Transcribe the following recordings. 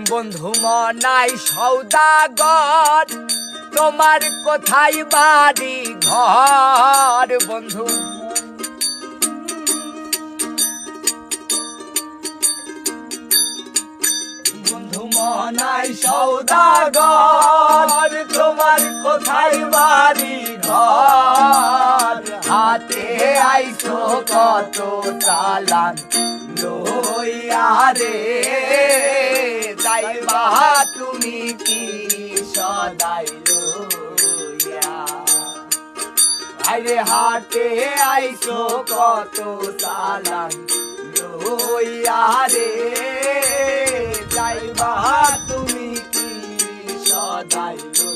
বন্ধু মনাই সৌদাগর, তোমার কোথায় বাড়ি ঘর? বন্ধু বন্ধু মনাই সৌদাগর, তোমার কোথায় বাড়ি ঘর? হাতে আইছো কত চালান লইয়া রে, যাইবা তুমি কি সদাই লইয়া? আরে হাতে আইছো কত চালান লইয়া রে, যাইবা তুমি কি সদাই লইয়া?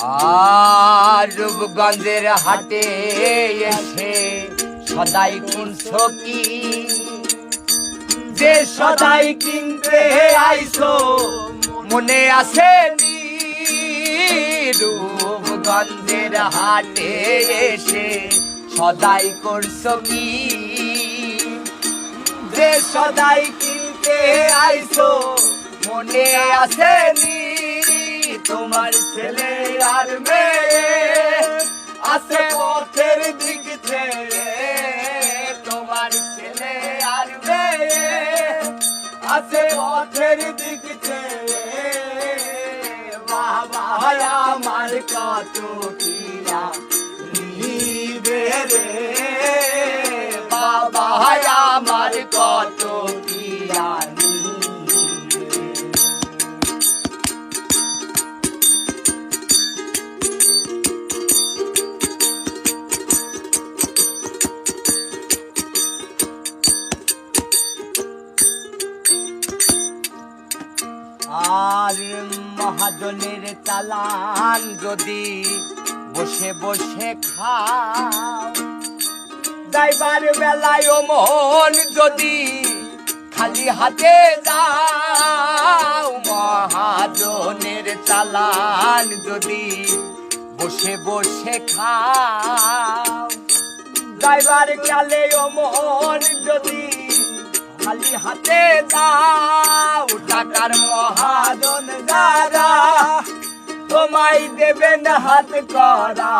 আর রূপগঞ্জের হাটে এসে সদাই কিনছো কি? যে সদাই কিনতে আইছো মনে আছে নি? রূপগঞ্জের হাটে এসে সদাই করছো কি? যে সদাই কিনতে আইছো মনে আছে নি? তোমার ছেলে আর মেয়ে আছে পথের দিক ছেড়ে, তোমার ছেলে আর মেয়ে আছে পথের দিক ছেড়ে। বাবা আমার কত কিনা নিবে রে, বাবা আমার কত কিনা আর মহাজনের চালান যদি বসে বসে খাও, যাইবার বেলায় ও মন যদি খালি হাতে যাও। মহাজনের চালান যদি বসে বসে খাও, যাইবার গেলে ও মন যদি খালি হাতে যাও। টাকার মহাজন যারা তোমায় দেবেন হাত করা,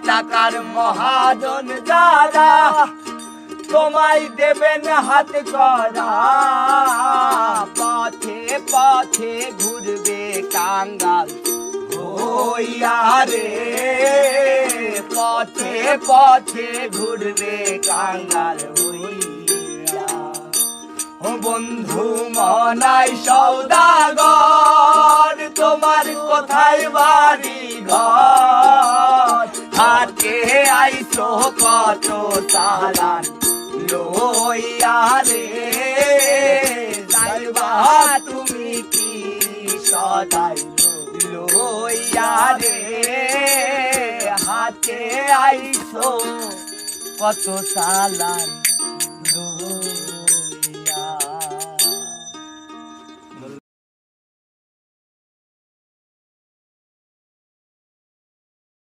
টাকার মহাজন যারা তোমায় দেবেন হাত করা। পথে পথে ঘুরবে কাঙ্গাল হইয়া রে, পথে পথে ঘুরবে কাঙ্গাল হইয়া। বন্ধু মনাই সৌদাগর, তোমার কোথায় বাড়ি ঘর? হাতে আইছো কত চালান লইয়া রে, যাইবা তুমি কি সদাই লইয়া রে? হাতে আইছো কত চালান